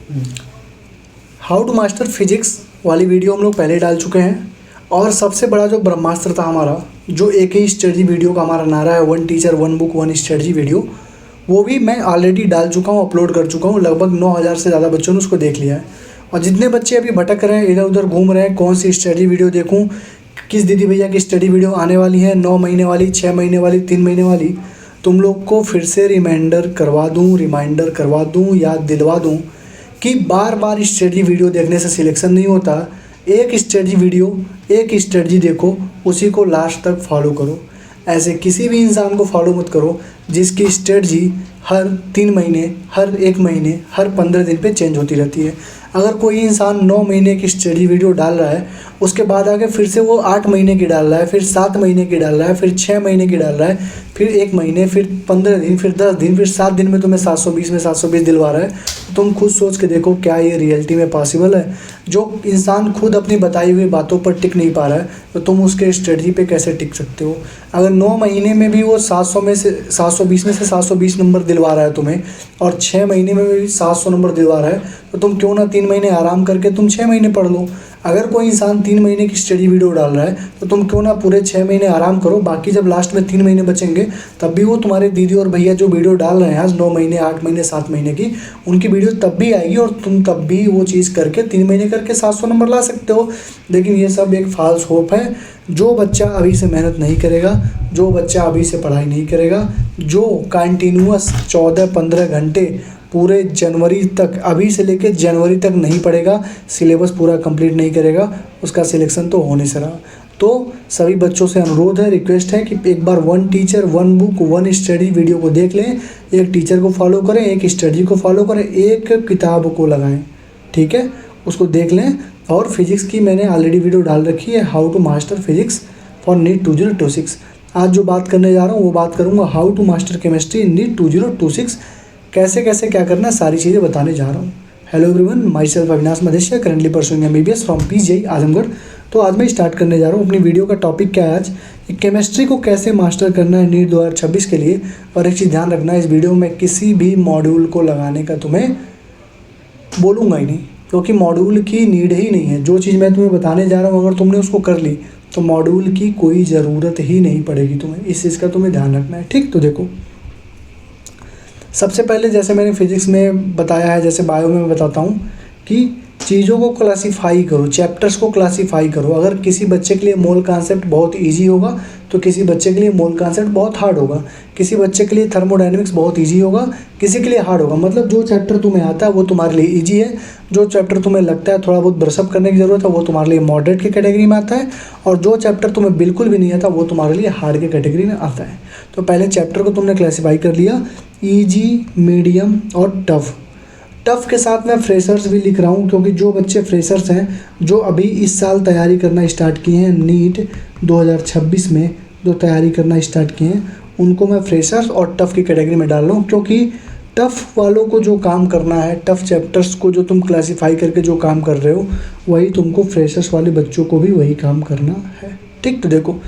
How to master physics वाली video हम लोग पहले डाल चुके हैं। और सबसे बड़ा जो ब्रह्मास्त्र था हमारा, जो एक ही स्ट्रेटजी वीडियो का हमारा नारा है, one teacher one book one strategy video, वो भी मैं ऑलरेडी डाल चुका हूँ, अपलोड कर चुका हूँ। लगभग 9,000 से ज़्यादा बच्चों ने उसको देख लिया है। और जितने बच्चे अभी भटक रहे हैं, इधर उधर घूम रहे हैं, कौन सी स्टडी वीडियो देखूँ, किस दीदी भैया की स्टडी वीडियो आने वाली है, 9 महीने वाली, 6 महीने वाली, 3 महीने वाली, तुम लोग को फिर से रिमाइंडर करवा दूँ, याद दिलवा दूँ कि बार बार स्टडी वीडियो देखने से सिलेक्शन नहीं होता। एक स्टडी वीडियो, एक स्ट्रेटजी देखो, उसी को लास्ट तक फॉलो करो। ऐसे किसी भी इंसान को फॉलो मत करो जिसकी स्ट्रेटजी हर 3 महीने, हर 1 महीने, हर 15 दिन पे चेंज होती रहती है। अगर कोई इंसान 9 महीने की स्टडी वीडियो डाल रहा है, उसके बाद आगे फिर से वो 8 महीने की डाल रहा है, फिर 7 महीने की डाल रहा है, फिर 6 महीने की डाल रहा है, फिर 1 महीने, फिर 15 दिन, फिर 10 दिन, फिर 7 दिन में तुम्हें 720 में 720 दिलवा रहा है, तो तुम खुद सोच के देखो क्या ये रियलिटी में पॉसिबल है। जो इंसान खुद अपनी बताई हुई बातों पर टिक नहीं पा रहा है, तो तुम उसके स्ट्रेटजी पे कैसे टिक सकते हो। अगर 9 महीने में भी वो 700 में से 720 में से 720 नंबर दिलवा रहा है तुम्हें, और 6 महीने में भी 700 नंबर दिलवा रहा है, तो तुम क्यों ना 3 महीने आराम करके तुम 6 महीने पढ़ लो। अगर कोई इंसान 3 महीने की स्टडी वीडियो डाल रहा है, तो तुम क्यों ना पूरे 6 महीने आराम करो, बाकी जब लास्ट में 3 महीने बचेंगे तब भी वो तुम्हारे दीदी और भैया जो वीडियो डाल रहे हैं आज 9 महीने, 8 महीने, 7 महीने की, उनकी वीडियो तब भी आएगी और तुम तब भी वो चीज़ करके 3 महीने करके 700 नंबर ला सकते हो। लेकिन ये सब एक फॉल्स होप है। जो बच्चा अभी से मेहनत नहीं करेगा, जो बच्चा अभी से पढ़ाई नहीं करेगा, जो कंटिन्यूअस 14-15 घंटे पूरे जनवरी तक, अभी से लेकर जनवरी तक नहीं पढ़ेगा, सिलेबस पूरा कंप्लीट नहीं करेगा, उसका सिलेक्शन तो होने से रहा। तो सभी बच्चों से अनुरोध है, रिक्वेस्ट है कि एक बार one teacher one book one study video को देख लें। एक टीचर को फॉलो करें, एक स्टडी को फॉलो करें, एक किताब को लगाएं, ठीक है, उसको देख लें। और फिजिक्स की मैंने ऑलरेडी वीडियो डाल रखी है, how to master physics for NEET 2026। आज जो बात करने जा रहा हूँ वो बात करूँगा how to master chemistry NEET 2026। कैसे कैसे क्या करना है, सारी चीज़ें बताने जा रहा हूँ। Hello everyone, myself Avinash Madheshiya, currently pursuing MBBS from PGI Azamgarh. तो आज मैं स्टार्ट करने जा रहा हूँ अपनी वीडियो का टॉपिक क्या है आज, केमिस्ट्री को कैसे मास्टर करना है नीट 2026 के लिए। और एक चीज़ ध्यान रखना, इस वीडियो में किसी भी मॉड्यूल को लगाने का तुम्हें बोलूँगा ही नहीं, क्योंकि मॉड्यूल की नीड ही नहीं है। जो चीज़ मैं तुम्हें बताने जा रहा हूँ अगर तुमने उसको कर ली तो मॉड्यूल की कोई ज़रूरत ही नहीं पड़ेगी तुम्हें। इस चीज़ का तुम्हें ध्यान रखना है, ठीक। तो देखो, सबसे पहले जैसे मैंने फिजिक्स में बताया है, जैसे बायो में मैं बताता हूँ कि चीज़ों को क्लासीफाई करो, चैप्टर्स को क्लासीफाई करो। अगर किसी बच्चे के लिए मोल कॉन्सेप्ट बहुत इजी होगा तो किसी बच्चे के लिए मोल कॉन्सेप्ट बहुत हार्ड होगा। किसी बच्चे के लिए थर्मोडायनेमिक्स बहुत इजी होगा, किसी के लिए हार्ड होगा। मतलब जो चैप्टर तुम्हें आता है वो तुम्हारे लिए इजी है, जो चैप्टर तुम्हें लगता है थोड़ा बहुत ब्रशअप करने की ज़रूरत है वो तुम्हारे लिए मॉडरेट की कैटेगरी में आता है, और जो चैप्टर तुम्हें बिल्कुल भी नहीं आता वो तुम्हारे लिए हार्ड की कैटेगरी में आता है। तो पहले चैप्टर को तुमने क्लासीफाई कर लिया, ईजी, मीडियम और टफ़। टफ़ के साथ मैं फ्रेशर्स भी लिख रहा हूँ, क्योंकि जो बच्चे फ्रेशर्स हैं, जो अभी इस साल तैयारी करना स्टार्ट किए हैं नीट 2026 में, जो तैयारी करना स्टार्ट किए हैं, उनको मैं फ्रेशर्स और टफ़ की कैटेगरी में डाल रहा हूँ। क्योंकि टफ़ वालों को जो काम करना है, टफ़ चैप्टर्स को जो तुम क्लासीफाई करके जो काम कर रहे हो, वही तुमको फ्रेशर्स वाले बच्चों को भी वही काम करना है, ठीक। तो देखो,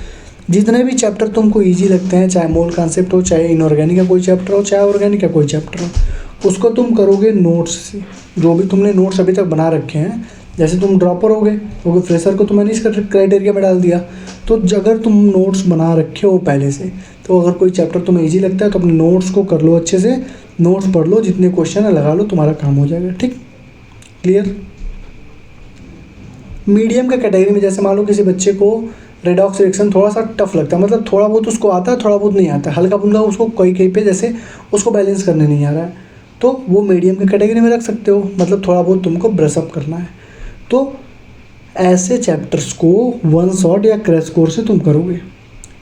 जितने भी चैप्टर तुमको ईजी लगते हैं, चाहे मोल कॉन्सेप्ट हो, चाहे इनऑर्गेनिक का कोई चैप्टर हो, चाहे ऑर्गेनिक का कोई चैप्टर हो, उसको तुम करोगे नोट्स से। जो भी तुमने नोट्स अभी तक बना रखे हैं, जैसे तुम ड्रॉपर हो गए, क्योंकि फ्रेशर को तो मैंने इस क्राइटेरिया में डाल दिया। तो अगर तुम नोट्स बना रखे हो पहले से, तो अगर कोई चैप्टर तुम्हें ईजी लगता है तो अपने नोट्स को कर लो अच्छे से, नोट्स पढ़ लो, जितने क्वेश्चन है लगा लो, तुम्हारा काम हो जाएगा, ठीक, क्लियर। मीडियम के कैटेगरी में, जैसे मान लो किसी बच्चे को रेडॉक्स रिएक्शन थोड़ा सा टफ लगता है, मतलब थोड़ा बहुत उसको आता है, थोड़ा बहुत नहीं आता, हल्का फुल्का उसको कहीं कहीं पे जैसे उसको बैलेंस करने नहीं आ रहा है, तो वो मीडियम की कैटेगरी में रख सकते हो। मतलब थोड़ा बहुत तुमको ब्रशअप करना है, तो ऐसे चैप्टर्स को वन शॉट या क्रैश कोर्स से तुम करोगे।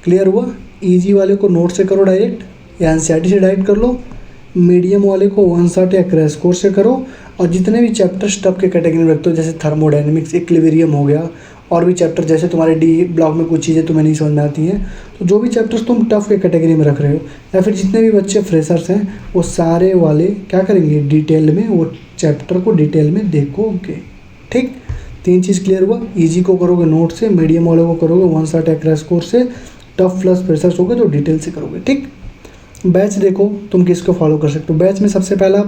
क्लियर हुआ। इजी वाले को नोट से करो डायरेक्ट या NCERT से डायरेक्ट कर लो, मीडियम वाले को वन शॉट या क्रैश कोर्स से करो। और जितने भी चैप्टर्स टफ के कैटेगरी में रखते हो, जैसे थर्मोडायनेमिक्स, इक्विलिब्रियम हो गया, और भी चैप्टर जैसे तुम्हारे डी ब्लॉक में कुछ चीज़ें तुम्हें नहीं समझ में आती हैं, तो जो भी चैप्टर्स तुम टफ के कैटेगरी में रख रहे हो, या फिर जितने भी बच्चे फ्रेशर्स हैं, वो सारे वाले क्या करेंगे, डिटेल में वो चैप्टर को डिटेल में देखोगे, ठीक। 3 चीज़ क्लियर हुआ। ईजी को करोगे नोट से, मीडियम वाले को करोगे वन शॉट या क्रैश कोर्स से, टफ प्लस फ्रेशर्स होगे तो डिटेल से करोगे, ठीक। बैच देखो तुम किसको फॉलो कर सकते हो। बैच में सबसे पहला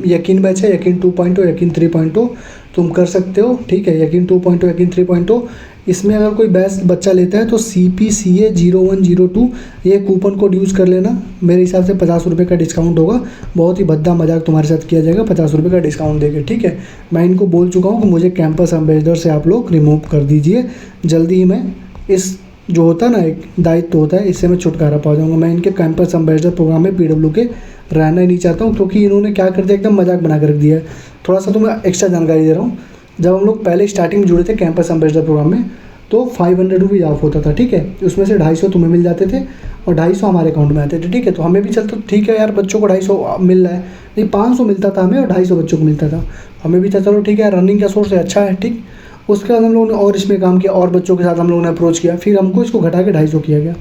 यकीन बैच है, यकीन 2.0, यकीन 3.0 तुम कर सकते हो, ठीक है। यकीन 2.0, यकीन 3.0, इसमें अगर कोई बैच बच्चा लेता है तो CPCA 0102 ये कूपन कोड यूज़ कर लेना। मेरे हिसाब से 50 रुपये का डिस्काउंट होगा। बहुत ही भद्दा मजाक तुम्हारे साथ किया जाएगा 50 रुपये का डिस्काउंट देके, ठीक है। मैं इनको बोल चुका हूँ कि मुझे कैंपस एम्बेसडर से आप लोग रिमूव कर दीजिए। जल्दी ही मैं इस जो होता है ना एक दायित्व होता है, इससे मैं छुटकारा पा जाऊँगा। मैं इनके कैंपस एम्बेसडर प्रोग्राम में PW के रहना ही नहीं चाहता हूँ, क्योंकि इन्होंने क्या कर दिया, एकदम मजाक बना कर रख दिया है। थोड़ा सा तो मैं एक्स्ट्रा जानकारी दे रहा हूँ। जब हम लोग पहले स्टार्टिंग में जुड़े थे कैंपस एम्बेसडर प्रोग्राम में तो 500 रुपीज़ ऑफ होता था, ठीक है। उसमें से 250 तुम्हें मिल जाते थे और 250 हमारे अकाउंट में आते थे, ठीक है। तो हमें भी चलता ठीक है यार, बच्चों को 250 मिल रहा है, नहीं 500 मिलता था हमें और 250 बच्चों को मिलता था। हमें भी था चलो ठीक है, रनिंग का सोर्स है, अच्छा है, ठीक। उसके बाद हम लोगों ने और इसमें काम किया और बच्चों के साथ हम लोगों ने अप्रोच किया, फिर हमको इसको घटा के 250 किया गया,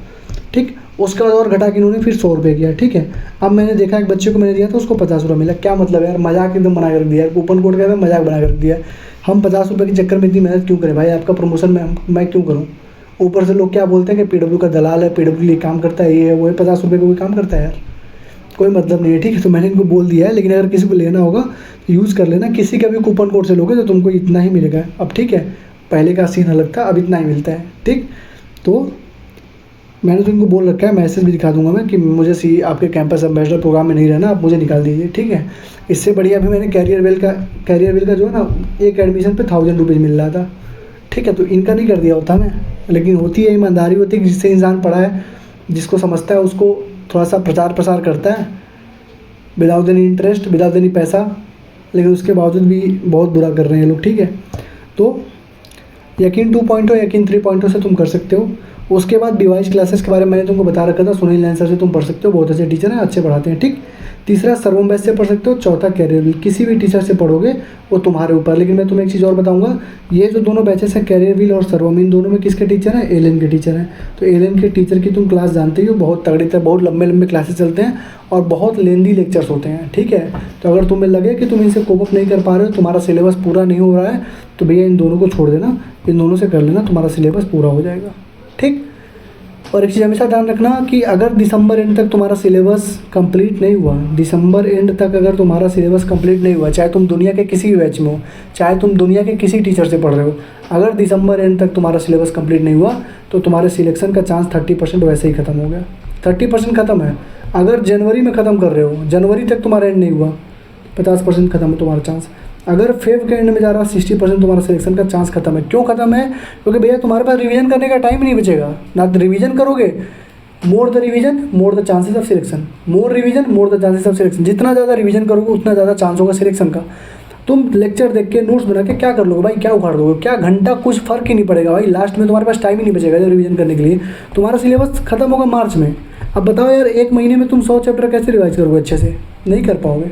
ठीक। उसके बाद और घटा के इन्होंने फिर 100 रुपये किया, ठीक है। अब मैंने देखा एक बच्चे को मैंने दिया था उसको 50 रुपये मिला। क्या मतलब यार, मजाक एकदम बना कर दिया, कूपन कोड का मजाक बना कर दिया। हम 50 रुपये के चक्कर में इतनी मेहनत क्यों करें भाई, आपका प्रमोशन मैं क्यों करूँ। ऊपर से लोग क्या बोलते हैं कि PW का दलाल है, PW लिए काम करता है, ये है वो है, 50 रुपये का कोई काम करता है यार, कोई मतलब नहीं है, ठीक है। तो मैंने इनको बोल दिया है, लेकिन अगर किसी को लेना होगा तो यूज़ कर लेना। किसी का भी कूपन कोड से लोगे तो तुमको इतना ही मिलेगा अब, ठीक है। पहले का सीन अलग था, अब इतना ही मिलता है, ठीक। तो मैंने तो इनको बोल रखा है, मैसेज भी दिखा दूंगा मैं कि मुझे आपके कैंपस एम्बेसडर प्रोग्राम में नहीं रहना, आप मुझे निकाल दीजिए, ठीक है। इससे बढ़िया अभी मैंने कैरियर वेल का जो है ना, एक एडमिशन पे 1000 रुपीज़ मिल रहा था, ठीक है। तो इनका नहीं कर दिया होता मैं, लेकिन होती है ईमानदारी होती है, जिससे इंसान पढ़ा है, जिसको समझता है उसको थोड़ा सा प्रचार प्रसार करता है without any interest, without any पैसा, लेकिन उसके बावजूद भी बहुत बुरा कर रहे हैं लोग, ठीक है। तो यकीन 2.0, यकीन 3.0 से तुम कर सकते हो। उसके बाद डिवाइस क्लासेस के बारे में मैंने तुमको बता रखा था, सुनील लैंसर से तुम पढ़ सकते हो, बहुत अच्छे टीचर हैं, अच्छे पढ़ाते हैं, ठीक। तीसरा सर्वम बैच से पढ़ सकते हो। चौथा कैरियर व्हील, किसी भी टीचर से पढ़ोगे वो तुम्हारे ऊपर। लेकिन मैं तुम्हें एक चीज़ और बताऊंगा, ये जो दोनों बैचेस हैं कैरियर व्हील और सर्वम, इन दोनों में किसके टीचर हैं, एलन के टीचर हैं। तो एलन के टीचर की तुम क्लास जानते ही हो, बहुत तगड़ी तरह, बहुत लंबे लंबे क्लासेस चलते हैं और बहुत लेंदी लेक्चर्स होते हैं, ठीक है। तो अगर तुम्हें लगे कि तुम इनसे कोप अप नहीं कर पा रहे हो, तुम्हारा सिलेबस पूरा नहीं हो रहा है, तो भैया इन दोनों को छोड़ देना, इन दोनों से कर लेना, तुम्हारा सिलेबस पूरा हो जाएगा, ठीक। और एक चीज़ हमेशा ध्यान रखना कि अगर दिसंबर एंड तक तुम्हारा सिलेबस कंप्लीट नहीं हुआ, दिसंबर एंड तक अगर तुम्हारा सिलेबस कंप्लीट नहीं हुआ, चाहे तुम दुनिया के किसी भी बैच में हो, चाहे तुम दुनिया के किसी टीचर से पढ़ रहे हो, अगर दिसंबर एंड तक तुम्हारा सिलेबस कंप्लीट नहीं हुआ तो तुम्हारे सिलेक्शन का चांस 30% वैसे ही ख़त्म हो गया। 30% ख़त्म है। अगर जनवरी में ख़त्म कर रहे हो, जनवरी तक तुम्हारा एंड नहीं हुआ, 50% ख़त्म है तुम्हारा चांस। अगर फेब के एंड में जा रहा है, 60% तुम्हारा सिलेक्शन का चांस खत्म है। क्यों खत्म है? क्योंकि भैया तुम्हारे पास रिवीजन करने का टाइम नहीं बचेगा। ना रिवीजन करोगे, more the revision more the chances of selection, more revision more the chances of selection. जितना ज़्यादा रिवीजन करोगे उतना ज़्यादा चांस होगा सिलेक्शन का। तुम लेक्चर देख के नोट्स बना के क्या कर लोगे भाई, क्या उखाड़ दोगे, क्या घंटा, कुछ फर्क ही नहीं पड़ेगा भाई। लास्ट में तुम्हारे पास टाइम ही नहीं बचेगा रिवीजन करने के लिए। तुम्हारा सिलेबस खत्म होगा मार्च में। अब बताओ यार, एक महीने में तुम 100 चैप्टर कैसे रिवाइज करोगे? अच्छे से नहीं कर पाओगे।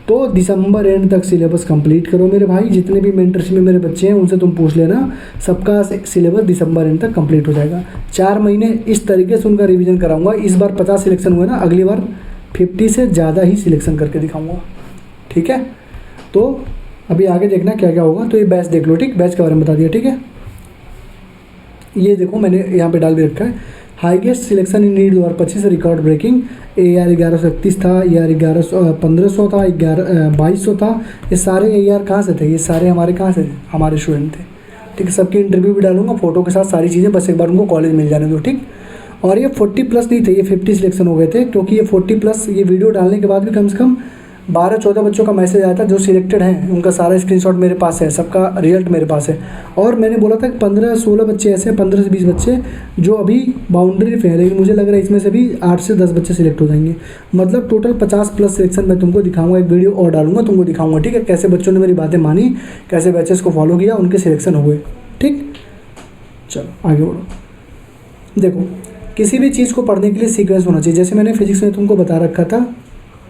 तो दिसंबर एंड तक सिलेबस कंप्लीट करो मेरे भाई। जितने भी मेंटरशिप में मेरे बच्चे हैं उनसे तुम पूछ लेना, सबका सिलेबस दिसंबर एंड तक कंप्लीट हो जाएगा। 4 महीने इस तरीके से उनका रिवीजन कराऊंगा। इस बार 50 सिलेक्शन हुआ ना, अगली बार 50 से ज़्यादा ही सिलेक्शन करके दिखाऊंगा, ठीक है। तो अभी आगे देखना क्या क्या होगा। तो ये बैच देख लो, ठीक, बैच के बारे में बता दिया, ठीक है। ये देखो मैंने यहाँ पे डाल भी रखा है, highest selection in NEET 2025 record breaking. AR 1131 था, AR 1500 था, 2200 था। ये सारे AR कहाँ से थे? ये सारे हमारे कहाँ से? हमारे स्टूडेंट थे, ठीक है। सबकी इंटरव्यू भी डालूंगा फोटो के साथ, सारी चीज़ें। बस एक बार उनको कॉलेज मिल जाने दो, ठीक। और ये 40+ नहीं थे, ये 50 सिलेक्शन हो गए थे, क्योंकि ये 40+, ये वीडियो डालने के बाद भी कम से कम 12-14 बच्चों का मैसेज आया था जो सिलेक्टेड हैं। उनका सारा स्क्रीनशॉट मेरे पास है, सबका रिजल्ट मेरे पास है। और मैंने बोला था कि 15-16 बच्चे ऐसे हैं, 15 से 20 बच्चे जो अभी बाउंड्री पे हैं, लेकिन मुझे लग रहा है इसमें से भी 8 से 10 बच्चे सिलेक्ट हो जाएंगे। मतलब टोटल 50+ सिलेक्शन मैं तुमको दिखाऊंगा, एक वीडियो और डालूंगा, तुमको दिखाऊंगा, ठीक है, कैसे बच्चों ने मेरी बातें मानी, कैसे बैचेस को फॉलो किया, उनके सिलेक्शन हुए, ठीक। चलो आगे बढ़ो। देखो, किसी भी चीज़ को पढ़ने के लिए सीक्वेंस होना चाहिए। जैसे मैंने फिजिक्स में तुमको बता रखा था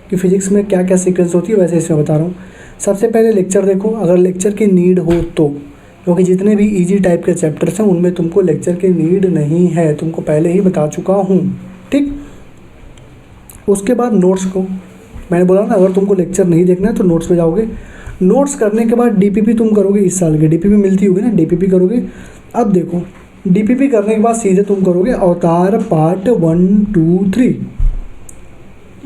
कि फिजिक्स में क्या क्या सीक्वेंस होती है, वैसे इसमें बता रहा हूँ। सबसे पहले लेक्चर देखो, अगर लेक्चर की नीड हो तो, क्योंकि जितने भी इजी टाइप के चैप्टर्स हैं उनमें तुमको लेक्चर की नीड नहीं है, तुमको पहले ही बता चुका हूँ, ठीक। उसके बाद नोट्स को, मैंने बोला ना, अगर तुमको लेक्चर नहीं देखना है तो नोट्स पे जाओगे। नोट्स करने के बाद DPP तुम करोगे, इस साल की DPP मिलती होगी ना, DPP करोगे। अब देखो, DPP करने के बाद सीधे तुम करोगे अवतार पार्ट 1, 2, 3,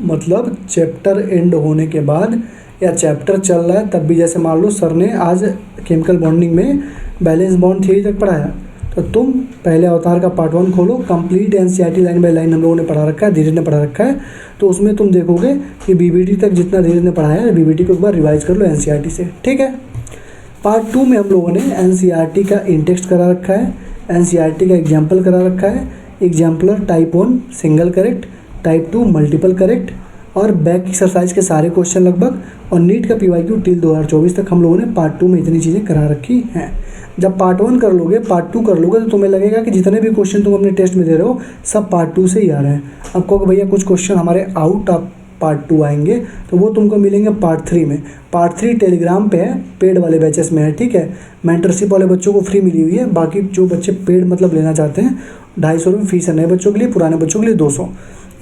मतलब चैप्टर एंड होने के बाद या चैप्टर चल रहा है तब भी, जैसे मान लो सर ने आज केमिकल बॉन्डिंग में बैलेंस बॉन्ड थ्योरी तक पढ़ाया, तो तुम पहले अवतार का पार्ट 1 खोलो, complete NCERT line by line हम लोगों ने पढ़ा रखा है, धीरज ने पढ़ा रखा है, तो उसमें तुम देखोगे कि बीबीटी तक जितना धीरज ने पढ़ाया है बीबीटी को एक बार रिवाइज कर लो एनसीईआरटी से, ठीक है। पार्ट 2 में हम लोगों ने एनसीईआरटी का इंटेक्स्ट करा रखा है, एनसीईआरटी का एग्जाम्पल करा रखा है, exemplar type 1 single correct, type 2 multiple correct, और बैक एक्सरसाइज के सारे क्वेश्चन लगभग, और नीट का पीवाईक्यू टिल 2024 तक हम लोगों ने पार्ट 2 में इतनी चीज़ें करा रखी हैं। जब पार्ट 1 कर लोगे, पार्ट 2 कर लोगे, तो तुम्हें लगेगा कि जितने भी क्वेश्चन तुम अपने टेस्ट में दे रहे हो सब पार्ट 2 से ही आ रहे हैं। अब कहोगे भैया कुछ क्वेश्चन हमारे आउट ऑफ पार्ट 2 आएंगे, तो वो तुमको मिलेंगे पार्ट 3 में। पार्ट 3 टेलीग्राम पे है, पेड वाले बैचेस में है, ठीक है। मेंटरशिप वाले बच्चों को फ्री मिली हुई है, बाकी जो बच्चे पेड मतलब लेना चाहते हैं 250 रुपये फीस है नए बच्चों के लिए, पुराने बच्चों के लिए 200।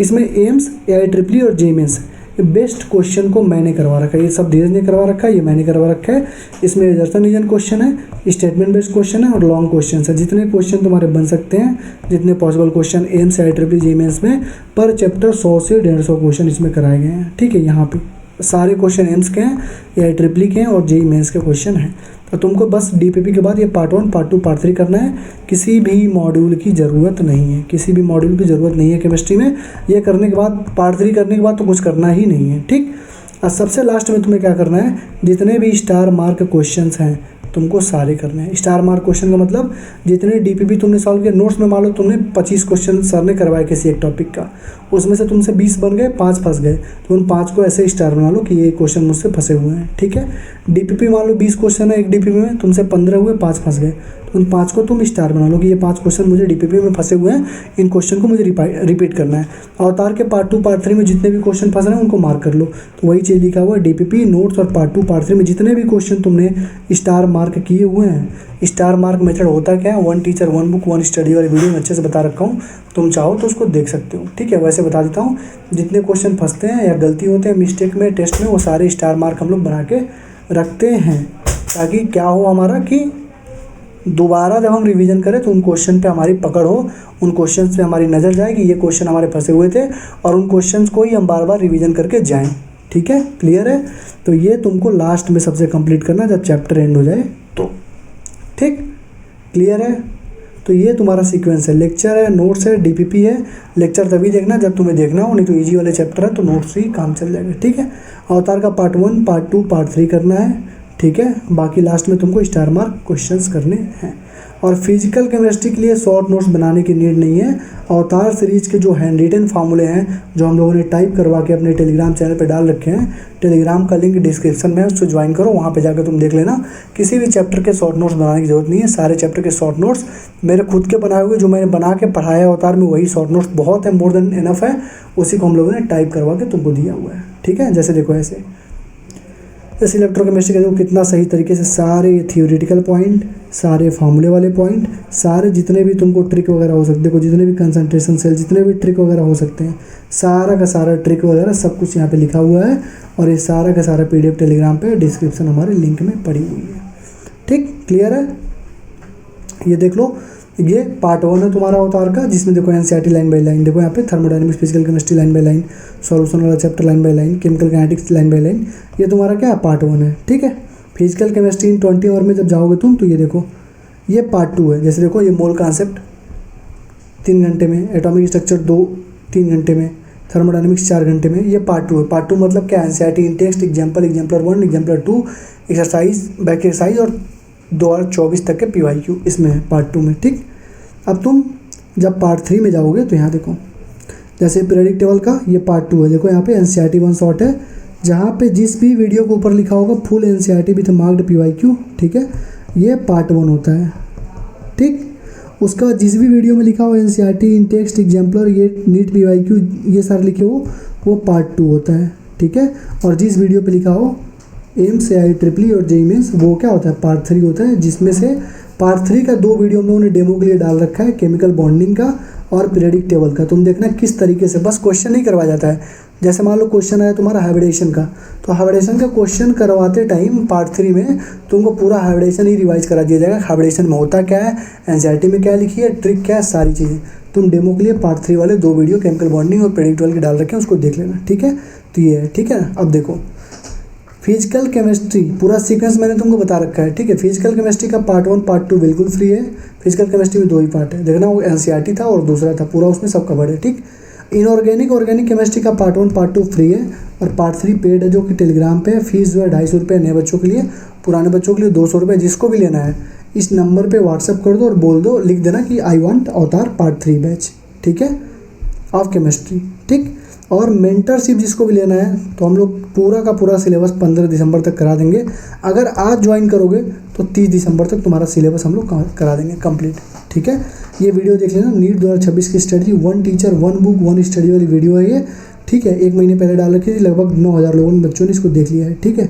इसमें एम्स, AIEEE और JEE मेंस बेस्ट क्वेश्चन को मैंने करवा रखा है, ये सब धीरज ने करवा रखा है, ये मैंने करवा रखा है। इसमें एजर्सन रीजन क्वेश्चन है, स्टेटमेंट बेस्ड क्वेश्चन है और लॉन्ग क्वेश्चन है। जितने क्वेश्चन तुम्हारे बन सकते हैं, जितने possible question AIIMS, AIEEE, JEE mains में पर चैप्टर 100 से 150 क्वेश्चन इसमें कराए गए हैं, ठीक है। यहाँ पे सारे क्वेश्चन एम्स के हैं, AIEEE के हैं और JEE मेंस के क्वेश्चन हैं। तो तुमको बस DPP के बाद ये पार्ट 1, पार्ट 2, पार्ट 3 करना है। किसी भी मॉड्यूल की ज़रूरत नहीं है, किसी भी मॉड्यूल की ज़रूरत नहीं है केमिस्ट्री में। ये करने के बाद, पार्ट 3 करने के बाद तो कुछ करना ही नहीं है, ठीक। और सबसे लास्ट में तुम्हें क्या करना है, जितने भी स्टार मार्क क्वेश्चंस हैं तुमको सारे करने हैं। स्टार मार्क क्वेश्चन का मतलब जितने DPP तुमने सॉल्व किए, नोट्स में मान लो तुमने 25 क्वेश्चन सर ने करवाए किसी एक टॉपिक का, उसमें से तुमसे 20 बन गए, 5 फंस गए, तो उन 5 को ऐसे स्टार बना लो कि ये क्वेश्चन मुझसे फंसे हुए हैं, ठीक है। DPP मान लो 20 क्वेश्चन है एक DPP में, तुमसे 15 हुए, 5 फंस गए, तो उन 5 को तुम स्टार बना लो कि ये 5 क्वेश्चन मुझे DPP में फंसे हुए हैं, इन क्वेश्चन को मुझे रिपीट करना है। अवतार के पार्ट 2, पार्ट 3 में जितने भी क्वेश्चन फंस रहे हैं उनको मार्क कर लो, तो वही चीज़ लिखा हुआ है DPP नोट्स और पार्ट 2, पार्ट 3 में जितने भी क्वेश्चन तुमने स्टार मार्क किए हुए हैं। स्टार मार्क मेथड होता क्या है, 1 टीचर 1 बुक 1 स्टडी वाली वीडियो में अच्छे से बता रखा हूँ, तुम चाहो तो उसको देख सकते हो, ठीक है। वैसे बता देता हूँ, जितने क्वेश्चन फंसते हैं या गलती होते हैं मिस्टेक में टेस्ट में, वो सारे स्टार मार्क हम लोग बना के रखते हैं, ताकि क्या हो हमारा कि दोबारा जब हम रिवीजन करें तो उन क्वेश्चन पे हमारी पकड़ हो, उन क्वेश्चन पे हमारी नज़र जाए कि ये क्वेश्चन हमारे फंसे हुए थे, और उन क्वेश्चन को ही हम बार बार रिवीजन करके जाएं, ठीक है। क्लियर है। तो ये तुमको लास्ट में सबसे कंप्लीट करना जब चैप्टर एंड हो जाए तो, ठीक। क्लियर है। तो ये तुम्हारा सीक्वेंस है, लेक्चर है, नोट्स है, DPP है। लेक्चर तभी देखना जब तुम्हें देखना हो, नहीं तो ईजी वाले चैप्टर है तो नोट्स ही काम चल जाएगा, ठीक है। अवतार का पार्ट 1, पार्ट 2, पार्ट 3 करना है, ठीक है। बाकी लास्ट में तुमको स्टार मार्क क्वेश्चंस करने हैं। और फिजिकल केमिस्ट्री के लिए शॉर्ट नोट्स बनाने की नीड नहीं है। अवतार सीरीज के जो हैंड रिटन फार्मूले हैं जो हम लोगों ने टाइप करवा के अपने टेलीग्राम चैनल पे डाल रखे हैं, टेलीग्राम का लिंक डिस्क्रिप्शन में है, उसको ज्वाइन करो, वहाँ पे जाकर तुम देख लेना। किसी भी चैप्टर के शॉर्ट नोट्स बनाने की जरूरत नहीं है, सारे चैप्टर के शॉर्ट नोट्स मेरे खुद के बनाए हुए जो मैंने बना के पढ़ाया अवतार में, वही शॉर्ट नोट्स बहुत है, मोर देन इनफ है, उसी को हम लोगों ने टाइप करवा के तुमको दिया हुआ है, ठीक है। जैसे देखो ऐसे, जैसे इलेक्ट्रोकेमिस्ट्री का देखो कितना सही तरीके से सारे थियोरेटिकल पॉइंट, सारे फार्मूले वाले पॉइंट, सारे जितने भी तुमको ट्रिक वगैरह हो सकते, देखो जितने भी कंसंट्रेशन सेल, जितने भी ट्रिक वगैरह हो सकते हैं, सारा का सारा ट्रिक वगैरह सब कुछ यहाँ पे लिखा हुआ है। और ये सारा का सारा PDF टेलीग्राम पे डिस्क्रिप्शन हमारे लिंक में पड़ी हुई है, ठीक। क्लियर है। ये देख लो, ये पार्ट 1 है तुम्हारा अवतार का, जिसमें देखो एनसीईआरटी लाइन बाय लाइन, देखो यहाँ पे thermodynamics, physical chemistry line by line, solution वाला chapter line by line, chemical kinetics line by line, ये तुम्हारा क्या पार्ट 1 है, ठीक है। फिजिकल केमिस्ट्री इन 20 आवर में जब जाओगे तुम, तो ये देखो ये पार्ट 2 है। जैसे देखो ये मोल कॉन्सेप्ट 3 घंटे में, एटॉमिक स्ट्रक्चर 2-3 घंटे में, थर्मोडायनेमिक्स 4 घंटे में, ये पार्ट 2 है। पार्ट 2 मतलब क्या, NCERT in text, example, exemplar 1, exemplar 2, exercise, back exercise और 2024 तक के PYQ इसमें है पार्ट 2 में, ठीक। अब तुम जब पार्ट 3 में जाओगे तो यहाँ देखो, जैसे पीरियडिक टेबल का ये पार्ट 2 है, देखो यहाँ पे एनसीईआरटी 1 शॉर्ट है, जहाँ पे जिस भी वीडियो के ऊपर लिखा होगा full NCERT with marked PYQ, ठीक है, ये पार्ट 1 होता है, ठीक। उसका जिस भी वीडियो में लिखा हो एनसीईआरटी इन टेक्स्ट, एग्जाम्पलर, ये नीट PYQ, ये सारे लिखे हो, वो पार्ट 2 होता है, ठीक है। और जिस वीडियो पे लिखा हो एम्स, AIEEE और JEE मेंस, वो क्या होता है, पार्ट 3 होता है, जिसमें से पार्ट 3 का 2 वीडियो हम लोगों ने डेमो के लिए डाल रखा है, केमिकल बॉन्डिंग का और पीरियडिक टेबल का। तुम देखना किस तरीके से, बस क्वेश्चन नहीं करवाया जाता है। जैसे मान लो क्वेश्चन आया तुम्हारा हाइब्रिडेशन का, तो हाइब्रिडेशन का क्वेश्चन करवाते टाइम पार्ट 3 में तुमको पूरा हाइब्रिडेशन ही रिवाइज करा दिया जाएगा। हाइब्रिडेशन में होता क्या है, एनसीईआरटी में क्या लिखी है, ट्रिक क्या है, सारी चीज़ें तुम डेमो के लिए पार्ट 3 वाले 2 वीडियो केमिकल बॉन्डिंग और पीरियडिक टेबल के डाल रखे हैं, उसको देख लेना, ठीक है। तो ये है, ठीक है। अब देखो फिजिकल केमिस्ट्री पूरा सीक्वेंस मैंने तुमको बता रखा है, ठीक है। फिजिकल केमिस्ट्री का पार्ट 1 पार्ट 2 बिल्कुल फ्री है। फिजिकल केमिस्ट्री में 2 ही पार्ट है, देखना वो एनसीईआरटी था और दूसरा था, पूरा उसमें सब कवर्ड है, ठीक। इनऑर्गेनिक ऑर्गेनिक केमिस्ट्री का पार्ट 1 पार्ट 2 फ्री है और पार्ट 3 पेड है, जो कि टेलीग्राम पे है। फीस जो है 250 रुपये नए बच्चों के लिए, पुराने बच्चों के लिए 200 रुपये। जिसको भी लेना है इस नंबर पे व्हाट्सअप कर दो और बोल दो, लिख देना कि आई वांट अवतार पार्ट 3 बैच, ठीक है, ऑफ केमिस्ट्री, ठीक। और मेंटरशिप जिसको भी लेना है तो हम लोग पूरा का पूरा सिलेबस 15 दिसंबर तक करा देंगे। अगर आज ज्वाइन करोगे तो 30 दिसंबर तक तुम्हारा सिलेबस हम लोग करा देंगे कंप्लीट, ठीक है। ये वीडियो देख लेना, नीट 2026 की स्टडी 1 टीचर 1 बुक 1 स्टडी वाली वीडियो है ये, ठीक है। 1 महीने पहले डाल रखी थी, लगभग 9000 लोगों ने बच्चों ने इसको देख लिया है, ठीक है।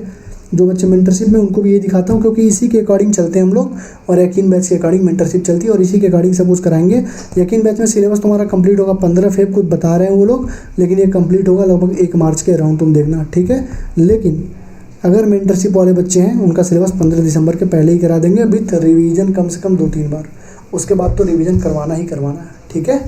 जो बच्चे मेंटरशिप में उनको भी ये दिखाता हूँ, क्योंकि इसी के अकॉर्डिंग चलते हैं हम लोग और यकीन बैच के अकॉर्डिंग मेंटरशिप चलती है और इसी के अकॉर्डिंग सब कुछ कराएंगे। यकीन बैच में सिलेबस तुम्हारा कंप्लीट होगा 15 फेब, कुछ बता रहे हैं वो लोग, लेकिन ये कंप्लीट होगा लगभग 1 मार्च के अराउंड, तुम देखना, ठीक है। लेकिन अगर मेंटरशिप वाले बच्चे हैं उनका सिलेबस 15 दिसंबर के पहले ही करा देंगे विथ रिवीजन कम से कम 2-3 बार, उसके बाद तो रिवीजन करवाना ही करवाना है, ठीक है।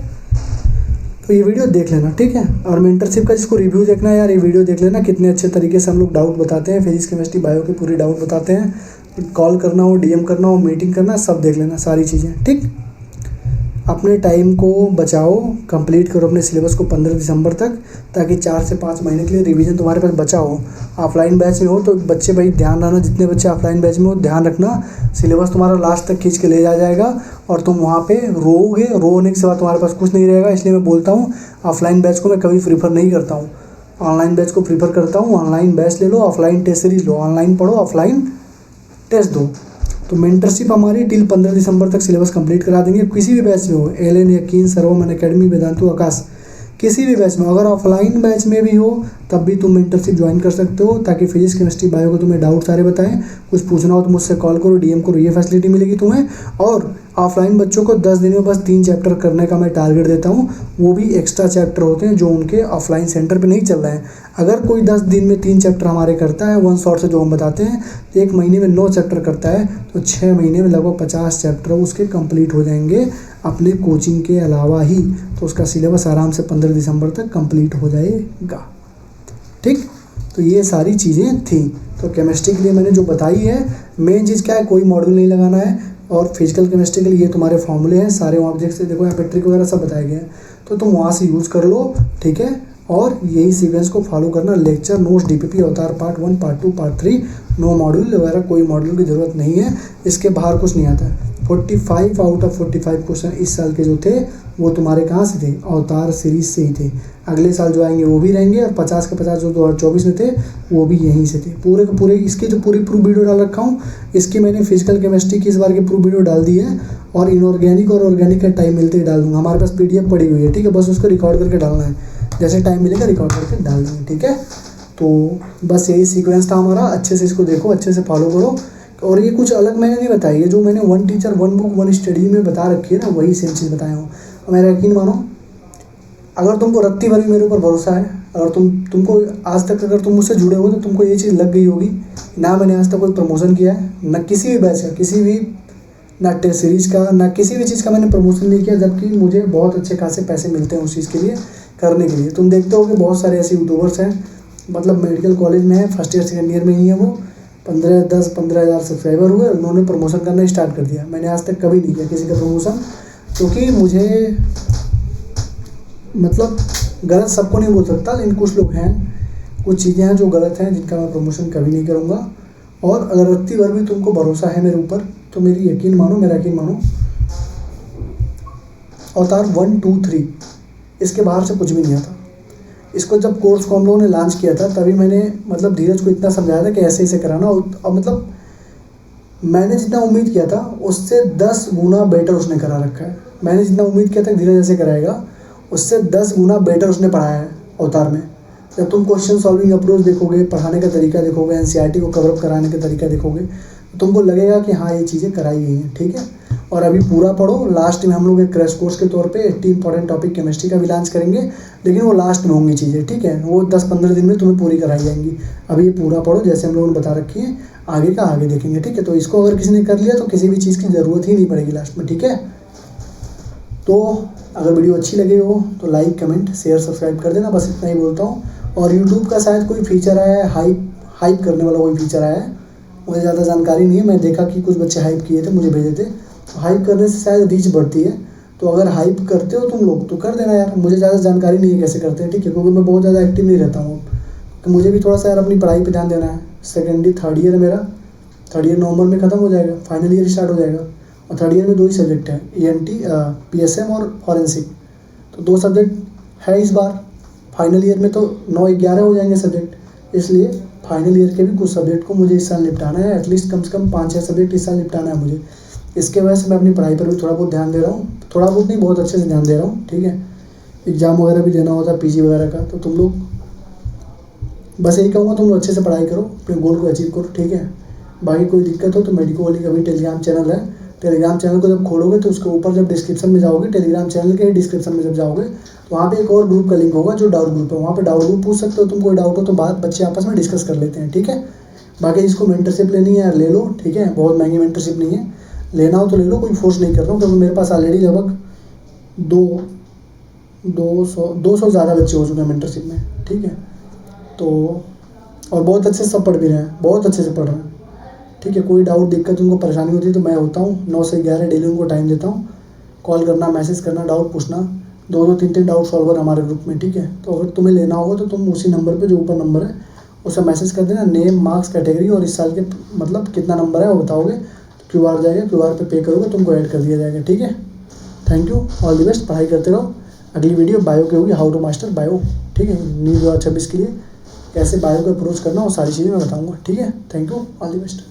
तो ये वीडियो देख लेना, ठीक है। और मेंटरशिप का जिसको रिव्यू देखना है यार, ये वीडियो देख लेना, कितने अच्छे तरीके से हम लोग डाउट बताते हैं, फिजिक्स केमिस्ट्री बायो की पूरी डाउट बताते हैं। कॉल करना हो, डीएम करना हो, मीटिंग करना, सब देख लेना, सारी चीज़ें, ठीक। अपने टाइम को बचाओ, कंप्लीट करो अपने सिलेबस को 15 दिसंबर तक, ताकि 4 से 5 महीने के लिए रिवीजन तुम्हारे पास बचा हो। ऑफलाइन बैच में हो तो बच्चे भाई ध्यान रखना, जितने बच्चे ऑफलाइन बैच में हो ध्यान रखना, सिलेबस तुम्हारा लास्ट तक खींच के ले जाएगा और तुम वहाँ पे रोओगे, रोने के सिवा तुम्हारे पास कुछ नहीं रहेगा। इसलिए मैं बोलता हूँ ऑफलाइन बैच को मैं कभी प्रीफर नहीं करता हूँ, ऑनलाइन बैच को प्रीफर करता हूँ। ऑनलाइन बैच ले लो, ऑफलाइन टेस्ट सीरीज लो, ऑनलाइन पढ़ो, ऑफलाइन टेस्ट दो। तो मेंटरशिप हमारी टिल 15 दिसंबर तक सिलेबस कंप्लीट करा देंगे, किसी भी बैच में हो, एलएन, यकीन, सर्वम अकेडमी, वेदांतु, आकाश, किसी भी बैच में। अगर ऑफलाइन बैच में भी हो तब भी तुम मेंटरशिप ज्वाइन कर सकते हो, ताकि फिजिक्स केमिस्ट्री बायो को तुम्हें डाउट सारे बताएं। कुछ पूछना हो तो मुझसे कॉल करो, डीएम करो, ये फैसिलिटी मिलेगी तुम्हें। और ऑफलाइन बच्चों को 10 दिन में बस 3 चैप्टर करने का मैं टारगेट देता हूँ, वो भी एक्स्ट्रा चैप्टर होते हैं जो उनके ऑफलाइन सेंटर पे नहीं चल रहे हैं। अगर कोई 10 दिन में 3 चैप्टर हमारे करता है 1 शॉट से, जो हम बताते हैं, 1 महीने में 9 चैप्टर करता है, तो 6 महीने में लगभग 50 चैप्टर उसके कंप्लीट हो जाएंगे अपने कोचिंग के अलावा ही। तो उसका सिलेबस आराम से 15 दिसंबर तक कंप्लीट हो जाएगा, ठीक। तो ये सारी चीज़ें थी। तो केमिस्ट्री के लिए मैंने जो बताई है, मेन चीज़ क्या है, कोई मॉड्यूल नहीं लगाना है। और फिजिकल केमिस्ट्री के लिए ये तुम्हारे फॉर्मूले हैं, सारे ऑब्जेक्ट्स से देखो यहाँ पे ट्रिक वगैरह सब बताए गए हैं, तो तुम वहाँ से यूज़ कर लो, ठीक है। और यही सीक्वेंस को फॉलो करना, lecture, notes, DPP, Avatar part 1 part 2 part 3, no module वगैरह, कोई मॉड्यूल की ज़रूरत नहीं है, इसके बाहर कुछ नहीं आता है। 45 आउट ऑफ 45 क्वेश्चन इस साल के जो थे वो तुम्हारे कहाँ से थे, अवतार सीरीज से ही थे। अगले साल जो आएंगे वो भी रहेंगे, और 50 के 50 जो 2024 में थे वो भी यहीं से थे। पूरे के पूरे इसकी जो पूरी प्रूफ वीडियो डाल रखा हूँ, इसकी मैंने फिजिकल केमिस्ट्री की इस बार की प्रूफ वीडियो डाल दी है, और इनऑर्गेनिक और ऑर्गेनिक का टाइम मिलते ही डाल दूँगा। हमारे पास PDF पड़ी हुई है, ठीक है, बस उसको रिकॉर्ड करके डालना है, जैसे टाइम मिलेगा रिकॉर्ड करके डाल देंगे, ठीक है। तो बस यही सीक्वेंस था हमारा, अच्छे से इसको देखो, अच्छे से फॉलो करो। और ये कुछ अलग मैंने नहीं बताई है, जो मैंने 1 टीचर 1 बुक 1 स्टडी में बता रखी है ना, वही सेम चीज़ बताया हूँ। और मेरा यकीन मानो, अगर तुमको रत्ती भर भी मेरे ऊपर भरोसा है, अगर तुमको आज तक अगर तुम मुझसे जुड़े हो तो तुमको ये चीज़ लग गई होगी, ना मैंने आज तक कोई प्रमोशन किया है, ना किसी भी बैच का, किसी भी, ना टेस्ट सीरीज का, ना किसी भी चीज़ का मैंने प्रमोशन नहीं किया, जबकि मुझे बहुत अच्छे खासे पैसे मिलते हैं उस चीज़ के लिए, करने के लिए। तुम देखते हो कि बहुत सारे ऐसे यूट्यूबर्स हैं, मतलब मेडिकल कॉलेज में है, फर्स्ट ईयर सेकेंड ईयर में ही है, वो 10-15 हज़ार सब्सक्राइबर हुए, उन्होंने प्रमोशन करना स्टार्ट कर दिया। मैंने आज तक कभी नहीं किया किसी का प्रमोशन, क्योंकि मुझे, मतलब गलत सबको नहीं बोल सकता, लेकिन कुछ लोग हैं, कुछ चीज़ें हैं जो गलत हैं, जिनका मैं प्रमोशन कभी नहीं करूँगा। और अगर रत्ती भर भी तुमको भरोसा है मेरे ऊपर तो मेरा यकीन मानो, अवतार 1, 2, 3 इसके बाहर से कुछ भी नहीं आता। इसको जब कोर्स को हम लोगों ने लॉन्च किया था, तभी मैंने मतलब धीरज को इतना समझाया था कि ऐसे ऐसे कराना, और मतलब मैंने जितना उम्मीद किया था उससे 10 गुना बेटर उसने करा रखा है। मैंने जितना उम्मीद किया था धीरज ऐसे कराएगा, उससे 10 गुना बेटर उसने पढ़ाया है अवतार में। जब तुम क्वेश्चन सॉल्विंग अप्रोच देखोगे, पढ़ाने का तरीका देखोगे, एनसीईआरटी को कवरअप कराने का तरीका देखोगे, तो तुमको लगेगा कि हाँ ये चीज़ें कराई गई हैं, ठीक है। और अभी पूरा पढ़ो। लास्ट में हम लोग एक क्रैश कोर्स के तौर पे 80 इंपॉर्टेंट टॉपिक केमिस्ट्री का भी लॉन्च करेंगे, लेकिन वो लास्ट में होंगी चीज़ें, ठीक है। वो 10-15 दिन में तुम्हें पूरी कराई जाएंगी। अभी ये पूरा पढ़ो जैसे हम लोगों ने बता रखी है, आगे का आगे देखेंगे, ठीक है। तो इसको अगर किसी ने कर लिया तो किसी भी चीज़ की ज़रूरत ही नहीं पड़ेगी लास्ट में, ठीक है। तो अगर वीडियो अच्छी लगी हो तो लाइक, कमेंट, शेयर, सब्सक्राइब कर देना, बस इतना ही बोलता हूँ। और यूट्यूब का शायद कोई फीचर आया है, हाइप करने वाला कोई फीचर आया है, मुझे ज़्यादा जानकारी नहीं है। मैं देखा कि कुछ बच्चे हाइप किए थे, मुझे भेजे थे। तो हाइप करने से शायद रीच बढ़ती है, तो अगर हाइप करते हो तुम लोग तो कर देना यार। मुझे ज़्यादा जानकारी नहीं है कैसे करते हैं, ठीक है, क्योंकि मैं बहुत ज़्यादा एक्टिव नहीं रहता हूँ। तो मुझे भी थोड़ा सा यार अपनी पढ़ाई पे ध्यान देना है। थर्ड ईयर मेरा, थर्ड ईयर नवंबर में ख़त्म हो जाएगा, फाइनल ईयर स्टार्ट हो जाएगा। और थर्ड ईयर में 2 ही सब्जेक्ट हैं, ENT, PSM और फॉरेंसिक। तो 2 सब्जेक्ट है इस बार। फाइनल ईयर में तो 9-11 हो जाएंगे सब्जेक्ट, इसलिए फाइनल ईयर के भी कुछ सब्जेक्ट को मुझे इस साल निपटाना है। एटलीस्ट कम से कम 5-6 सब्जेक्ट इस साल निपटाना है मुझे। इसके वजह से मैं अपनी पढ़ाई पर भी थोड़ा बहुत ध्यान दे रहा हूँ। थोड़ा बहुत नहीं, बहुत अच्छे से ध्यान दे रहा हूँ, ठीक है। एग्ज़ाम वगैरह भी देना होता है PG वगैरह का, तो तुम लोग बस यही कहूँगा, तुम लोग अच्छे से पढ़ाई करो, अपने गोल को अचीव करो, ठीक है। बाकी कोई दिक्कत हो तो मेडिको वाली का भी टेलीग्राम चैनल है। टेलीग्राम चैनल को जब खोलोगे तो उसके ऊपर जब डिस्क्रिप्शन में जाओगे, टेलीग्राम चैनल के डिस्क्रिप्शन में जब जाओगे तो वहाँ पे एक और ग्रुप का लिंक होगा जो डाउट ग्रुप है। वहाँ पे डाउट ग्रुप पूछ सकते हो, तुम कोई डाउट हो तो बात बच्चे आपस में डिस्कस कर लेते हैं, ठीक है। बाकी जिसको मेंटरशिप लेनी है ले लो, ठीक है। बहुत महंगी मेंटरशिप नहीं है, लेना हो तो ले लो, कोई फोर्स नहीं कर रहा हूँ, क्योंकि मेरे पास ऑलरेडी लगभग 200 ज़्यादा बच्चे हो चुके हैं मेंटरशिप में, ठीक है। तो और बहुत अच्छे से सब पढ़ भी रहे हैं, बहुत अच्छे से पढ़ रहे हैं, ठीक है। कोई डाउट, दिक्कत, उनको परेशानी होती है तो मैं होता हूँ 9 से 11 डेली उनको टाइम देता हूँ। कॉल करना, मैसेज करना, डाउट पूछना, 2-2, 3-3 डाउट सॉल्वर हमारे ग्रुप में, ठीक है। तो अगर तुम्हें लेना होगा तो तुम उसी नंबर पे, जो ऊपर नंबर है, उसे मैसेज कर देना। नेम, मार्क्स, कैटेगरी और इस साल के मतलब कितना नंबर है वो बताओगे, तो QR जाएगा, QR पे करोगे, तुमको ऐड कर दिया जाएगा, ठीक है। Thank you, all the best, पढ़ाई करते रहो। अगली वीडियो बायो की होगी, हाउ टू मास्टर बायो, ठीक है। न्यू 2026 के लिए कैसे बायो को अप्रोच करना, वो सारी चीज़ें मैं बताऊँगा, ठीक है। Thank you, all the best.